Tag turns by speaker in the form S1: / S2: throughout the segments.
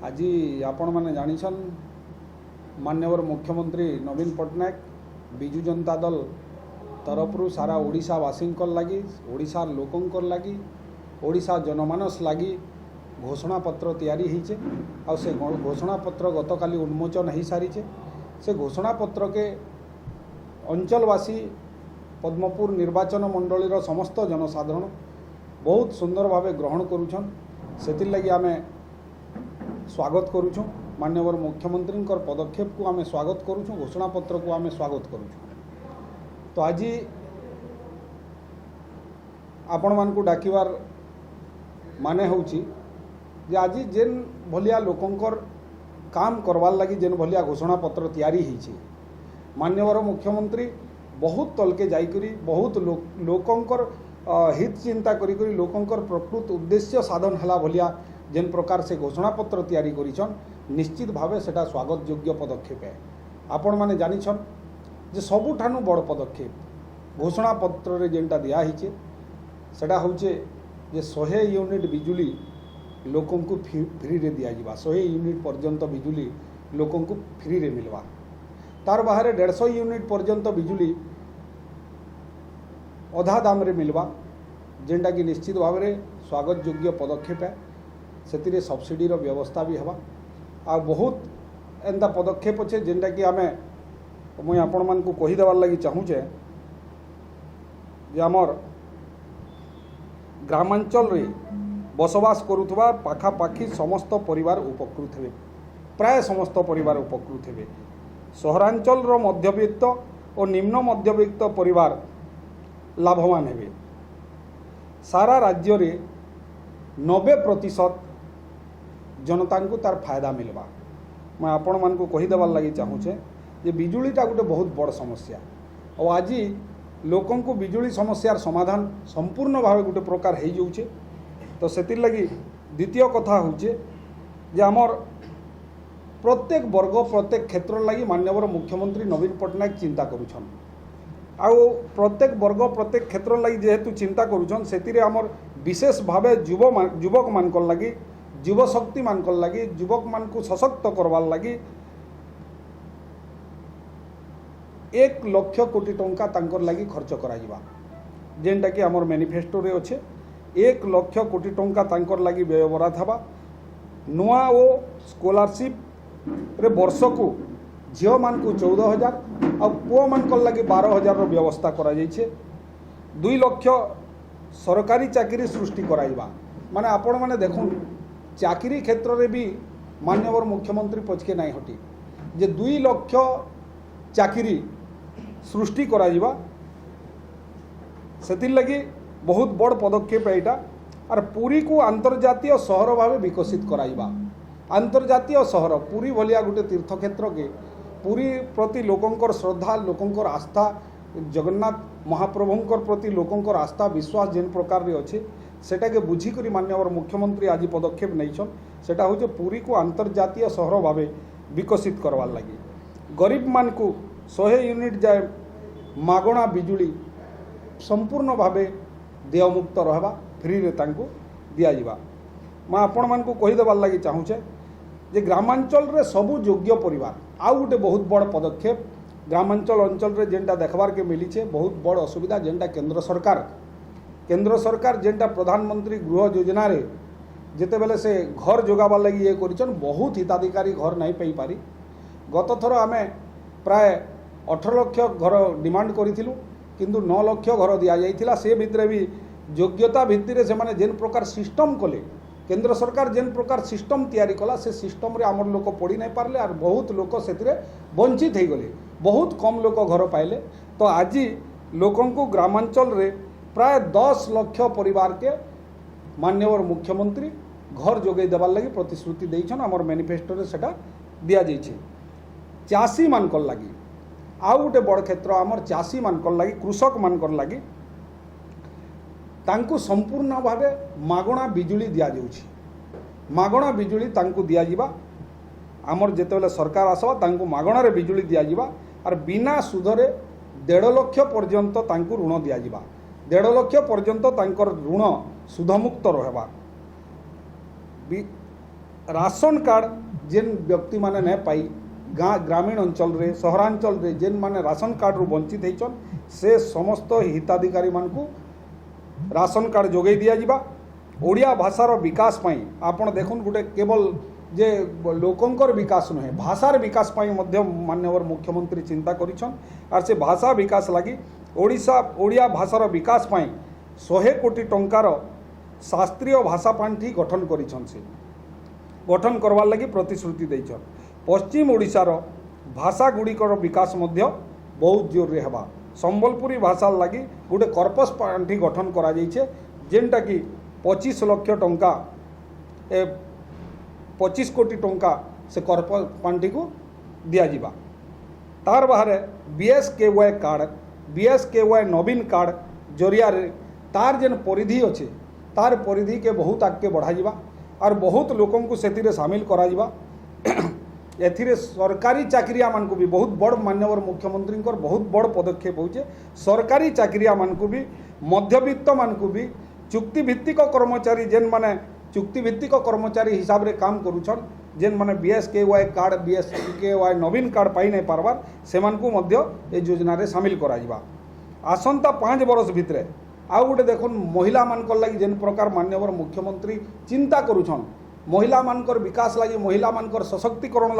S1: आज आपण मैंने जानिछन माननीय मुख्यमंत्री नवीन पट्टनायक विजु जनता दल तरफ सारा ओडिशावासी लगी ओडिशा लोकंर लगी ओडिशा जनमानस लगी घोषणा पत्र तैयारी होइछे आ से घोषणा पत्र गतकाली उन्मोचन हो सारी से घोषणा पत्र के अंचलवासी पद्मपुर निर्वाचन मंडलीर समस्त जनसाधारण बहुत सुंदर भावे ग्रहण करुछन सेतिर लगी आमे स्वागत करुछुं। माननीय मुख्यमंत्री पदक्षेप को आमे स्वागत करुछुं, घोषणा पत्र को आमे स्वागत करुछुं। तो आज आपण मानकु डाकिवार माने होउची जे आज जेन भलिया लोकंकर काम करवार लगी जेन भलिया घोषणा पत्र तैयारी होइछे माननीय मुख्यमंत्री बहुत तलके जाइकरी बहुत लोकंकर हित चिंता करी लोकंकर प्रकृत उद्देश्य साधन हला भलिया जेन प्रकार से घोषणा पत्र तैयारी करिछन निश्चित भावे सेटा स्वागत योग्य पदक्षेप है। आपण माने जानिछन जे सबुठानु बड़ पदक्षेप घोषणा पत्र रे जेनटा दिया हिचे सेटा होचे जे 100 यूनिट बिजुली लोकं को फ्री रे दिया जिबा 100 यूनिट पर्यंत बिजुली लोकं को फ्री रे मिलवा तार बाहर 150 यूनिट पर्यंत बिजुली अधा दाम रे मिलवा जेनटा कि निश्चित भाव में स्वागत योग्य पदक्षेप है। से सब्सिडी रो व्यवस्था भी हवा आ बहुत एंता पदक्षेप अच्छे जेनटा कि आमे मुई आपण मान को कही देवार लगी चाहूचे जे आमर ग्रामांचल रे बसवास करुथबा पाखापाखी समस्त परिवार उपकृत हेबे, प्राय समस्त परिवार उपकृत हेबे। सहरांचल रो मध्यवित्त और निम्न मध्यवित्त परिवार लाभवान हेबे। सारा राज्य रे 90% जनता को तार फायदा मिलवा। मैं आपण मान को कही देवार लगी चाहूचे जे बिजुलीटा गोटे बहुत बड़ समस्या और आज लोकं को बिजुली समस्यार समाधान संपूर्ण भाव गोटे प्रकार हो जाऊे। तो सेतिर लगी द्वितीय कथा होचे जे आमर प्रत्येक वर्ग प्रत्येक क्षेत्र लगी माननीय मुख्यमंत्री नवीन पट्टनायक चिंता करुछन आउ प्रत्येक वर्ग प्रत्येक क्षेत्र लगी जेहेतु चिंता करुछन सेतिरे आमर विशेष भावे युवक मानकर लगी युव शक्ति मानकर लगी युवक मान को सशक्त करवार लगी 1 लाख कोटी टंका तांकर लगी खर्च करा जिबा जेनटा कि आमर मैनिफेस्टो रे अच्छे 1 लाख कोटी टंका तांकर लगी व्यय बराद हवा। नुआ ओ स्कॉलरशिप रे वर्ष को झील मान को 14,000 और पुओ मान लगी 12,000 रो व्यवस्था करा जाइछे। 2 लाख सरकारी चाकरी सृष्टि कराइबा माने आपण माने देखुन चाकरी क्षेत्र रे भी माननीय मुख्यमंत्री पछके नहीं हटी जे 2 लाख चाकरी सृष्टि कराइबा सेतिर लगी बहुत बड़ पदक्षेप एटा और पुरी को अंतर्जातीय शहर भाव विकसित कराइबा। अंतर्जातीय शहर पुरी भलिया गोटे तीर्थक्षेत्र के पुरी प्रति लोकंकर श्रद्धा लोकंकर आस्था जगन्नाथ महाप्रभुंकर प्रति लोकंकर आस्था विश्वास जेन प्रकार रे अच्छे सेटा के बुझिकरी माननीय मुख्यमंत्री आज पदक्षेप नहींछन सेटा होचे पुरी को अंतर्जातीय शहर भाव विकसित करवार लगी। गरीब मान को 100 यूनिट जाए मागणा बिजुली संपूर्ण भावे देयमुक्त रहबा फ्री रे तांको दिया जिबा। मैं आपण मान को कही देवार लगी चाहूचे जे ग्रामांचल रे सबु योग्य परिवार आउ गोटे बहुत बड़ पदक्षेप ग्रामांचल अंचल रे जेनटा देखबार के मिली छे बहुत बड़ असुविधा जेनटा केंद्र सरकार जेनटा प्रधानमंत्री गृह योजना रे जेते बेले से घर जोगाबार लगी ये करिछन बहुत हिताधिकारी घर नहीं पाई पारी। गत थर आमे प्राय 18 लाख घर डिमांड करिथिलु किंतु 9 लाख घर दिया जाइथिला। से भितरे भी योग्यता भित्तिरे से माने जेन प्रकार सिस्टम कले केंद्र सरकार जेन प्रकार सिस्टम तैयारी कला से सिस्टम रे आमर लोक पड़ी नहीं पारले और बहुत लोक सेतिरे वंचित हो गले बहुत कम लोक घर पाइले। तो आज लोकं को ग्रामांचल रे प्राय 10 लाख परिवार के माननीय मुख्यमंत्री घर जोगे देवार लगी प्रतिश्रुति देइछन आमर मैनिफेस्टो रे सेटा दिया जाइछे। चाषी मानकर लगी आउ गोटे बड़ क्षेत्र आमर चाषी मानकर लगी कृषक मानकर लगी तांको संपूर्ण भावे मागणा बिजुली दिया जाउछि। मागणा बिजुली तांको दिया जिबा आमर जेतेबेले सरकार आसबा तांको मागणा रे बिजुली दिया जिबा और बिना सुधरे 1.5 लाख पर्यंत तांको ऋण दिया जिबा 1.5 लाख पर्यंत तांकर ऋण सुधमुक्त रहबा राशन कार्ड जेन व्यक्ति माने न पाई गाँ ग्रामीण अंचल रे सहरांचल रे जेन माने राशन कार्ड रु वंचित होइछन से समस्त हिताधिकारी मानकु राशन कार्ड जोगै दिया जिबा। ओडिया भाषार विकास पाई आपण देखुन गुटे केवल जे लोकंकर विकास नुहे भाषार विकास पाई मध्य माननीय मुख्यमंत्री चिंता करिछन आर से भाषा विकास लगी ओडिया भाषार विकास पाई 100 कोटी टंकार शास्त्रीय भाषा पांठी गठन करिछन से गठन करवार लगी प्रतिश्रुति दैछन। पश्चिम ओडिशार भाषा गुड़िकर विकास मध्य बहुत जोर रे हेबा। संबलपुरी भाषा लगी गोटे कर्पस पांठी गठन करा जाइछे जेनटा कि 25 लाख टंका 25 कोटी टंका से कर्पस पांठी को दिया जिबा। तार बाहर BSKY कार्ड BSKY नवीन कार्ड जरिया रे तार जेन परिधि अच्छे तार परिधि के बहुत आगे बढ़ा जिबा और बहुत लोकों को सेतिरे शामिल करा जिबा। एथिरे सरकारी चाकरिया मान को भी बहुत बड़ माननीय मुख्यमंत्री बहुत बड़ पदक्षेप होचे। सरकारी चाकरिया मान को भी मध्यवित्त मान को भी चुक्तिभित्तिक कर्मचारी जेन माने चुक्तिभित्तिक कर्मचारी हिसाब रे काम करूछन जेन माने BSKY कार्ड BSKY नवीन कार्ड पाई नहीं पारबार से मानकु मध्य ए योजना रे शामिल करा जिबा। आसंता 5 वर्ष भितरे आउ गोटे देखुन महिला मानकर लगी जेन प्रकार माननीय मुख्यमंत्री चिंता करूछन महिला मानकर विकास लगी महिला मानकर सशक्तिकरण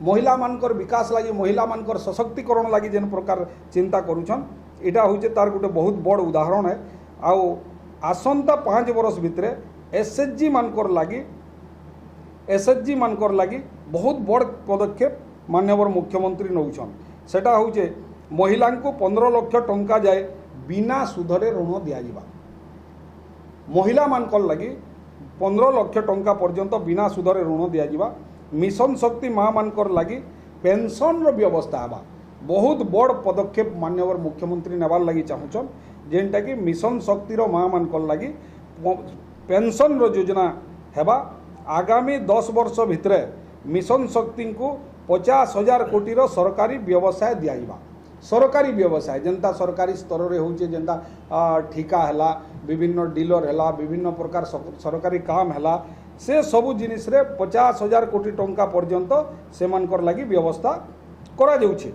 S1: महिला मानकर विकास लगी महिला मानकर सशक्तिकरण लगी जेन प्रकार चिंता करूछन इटा होचे तार गोटे बहुत बड़ उदाहरण है। आउ आसंता 5 वर्ष भितरे SHG मानकर लगी बहुत बड़ पदक्षेप माननीय मुख्यमंत्री नौछन। सेटा होचे महिला को 15 लाख टंका जाए बिना सुधरे ऋण दिया जिबा। महिला मानकर लगी 15 लाख टंका पर्यंत बिना सुधरे ऋण दिया जिबा। मिशन शक्ति माँ मानकर लगी पेंशन रो व्यवस्था हेबा। बहुत बड़ पदक्षेप माननीय मुख्यमंत्री नेबार लगी चाहूछन जेनटा कि मिशन शक्ति रो माँ मानकर लगी पेंशन रो योजना हेबा। आगामी 10 वर्ष भितरे मिशन शक्ति को 50,000 कोटी रो सरकारी व्यवसाय दिया जिबा। सरकारी व्यवसाय जेनता सरकारी स्तर रे होचे जेनता ठिका हला विभिन्न डीलर हला विभिन्न प्रकार सरकारी काम हला से सबु जिनिस रे 50,000 कोटी टंका पर्यंत से मानकर लगी व्यवस्था करा जाउछे।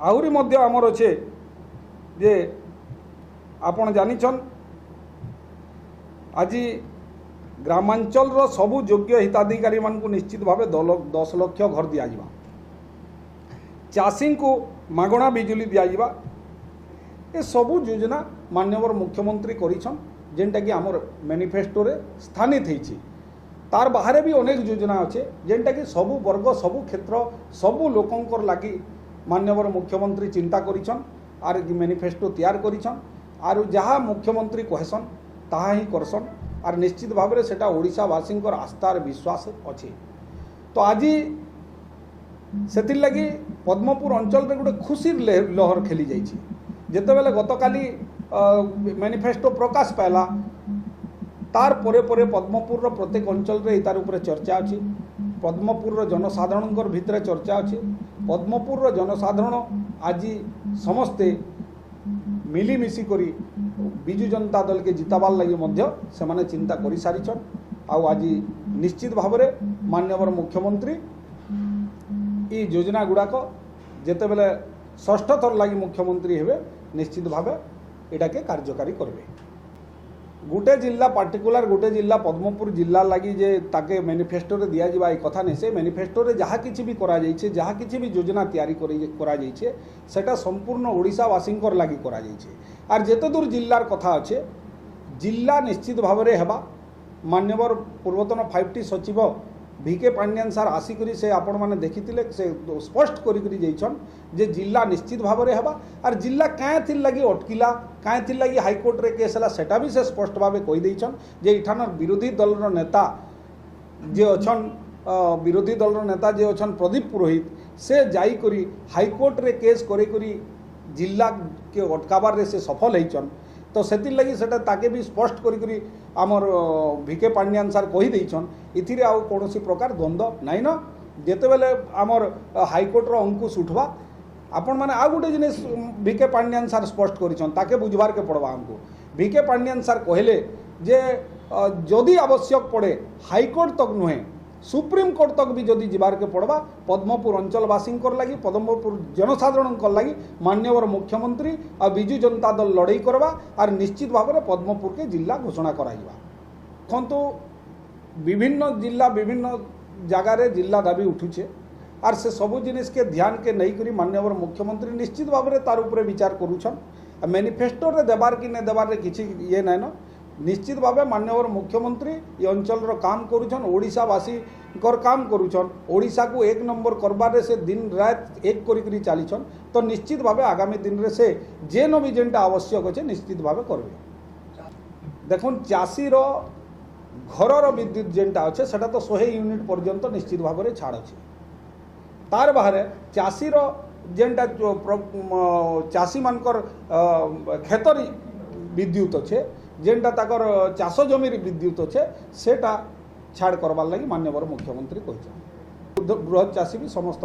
S1: आहुरी मध्य आमर अच्छे जे आपण जानिछन आज ग्रामांचल रो सबु योग्य हिताधिकारी मान को निश्चित भाव 10 लाख घर दिया जिबा। चाषी को मागणा बिजुली दिया जिबा। ए सबु योजना माननीय मुख्यमंत्री करिछन जेनटा कि आमर मैनिफेस्टो रे स्थानित होइछि। तार बाहर भी अनेक योजना अच्छे जेनटा कि सबु वर्ग सबु क्षेत्र सबु लोकंकर लागी माननीय मुख्यमंत्री चिंता करिछन आर मैनिफेस्टो तैयार करिछन आर जहाँ मुख्यमंत्री कहसन ताहा ही करसन आर निश्चित भाव में सेटा ओडिशावासी आस्थार विश्वास अच्छे। तो आज से लगी पद्मपुर अंचल में गोटे खुशी लहर खेली जाइए जितेबाला गतकाली मैनिफेस्टो प्रकाश पाला तार परे परे पद्मपुर प्रत्येक अंचल रे तार उपरे चर्चा अच्छी। पद्मपुर जनसाधारण भितर चर्चा अच्छी। पद्मपुर जनसाधारण आज समस्ते मिलिमिशि करी बिजु जनता दल के जिताबार लगी मध्य से माने चिंता कर सारिछन। आज निश्चित भाव में माननीय मुख्यमंत्री ई योजना गुड़ाक जितेबाला षष्ठ थर लगी मुख्यमंत्री हेबे निश्चित भाव एटा के कार्यकारी करबे। गोटे जिला पार्टिकुलर गोटे जिला पद्मपुर जिला लगी जे ताके मैनिफेस्टो रे दिया जिबा कथा नहीं से मैनिफेस्टो रे जहाँ किसी भी करा जाइछे जहाँ किसी भी योजना तैयारी करा जाइछे सेटा संपूर्ण ओडिशावासी लगी करा जाइछे। आर जेते दूर जिल्लार कथा अच्छे जिला निश्चित भाव में हेबा। माननीय पूर्वतन 5T सचिव VK पांड्यान सार आसिक से आपण मैंने देखी से स्पष्ट कर जे जिला निश्चित भाव में हेबा। आर जिला क्या लगी अटकिला क्या लगी हाईकोर्ट रे केस है सेटा भी से स्पष्ट भाव कहीदेन जे इठान विरोधी दल नेता जे अच्छन विरोधी दल नेता जे अच्छन प्रदीप पुरोहित से जाई हाईकोर्ट रे केस करी जिला के अटकाबार रे से सफल होइछन। तो से लगी सेटा ताके भी स्पष्ट करी आमर VK पांड्यान सार कहीदेन इथिरे आउ कौन प्रकार द्वंद्व नाइन जेते बेले आमर हाईकोर्ट रो अंकुश उठवा आपण माने आ गोटे जिनिस VK पांड्यान सार स्पष्ट करिछन ताके बुझबार के पड़वा हमको। VK पांड्यान सार कहले जे जदि आवश्यक पड़े हाईकोर्ट तक नुहे सुप्रीम कोर्ट तक भी जदि जीवार के पड़वा पद्मपुर अंचलवासी लगी पद्मपुर जनसाधारण लगी माननीय मुख्यमंत्री आ विजु जनता दल लड़ाई करवा और निश्चित भाव में पद्मपुर के जिला घोषणा कराइबा। देखो विभिन्न जिला विभिन्न जगार जिला दाबी उठुचे और से सबू जिनिस के ध्यान के नहीं करी माननीय मुख्यमंत्री निश्चित भाव में तार उपरे विचार करुछन। मैनिफेस्टो रे देबार कि नहीं देबार किसी ये नाइन निश्चित भाव माननीय मुख्यमंत्री ये अंचल काम करुछन ओडिशावासी काम करुछन ओडिशा को एक नंबर करबारे से दिन रात एक करी चलीछन तो निश्चित भाव आगामी दिन रे से जेन भी जेनटा आवश्यक अच्छे निश्चित भाव करबे। देखुन चाषीर घर विद्युत जेनटा अच्छे सेटा तो 100 यूनिट पर्यंत निश्चित भाव में छाड़ अच्छे तार बाहर चाषीर जेनटा चाषी मानकर खेतर विद्युत अच्छे जेनटा ताकर चाष जमी विद्युत अच्छे सेटा छाड़ करवार लगी माननीय मुख्यमंत्री कहते बृहत चाषी भी समस्त।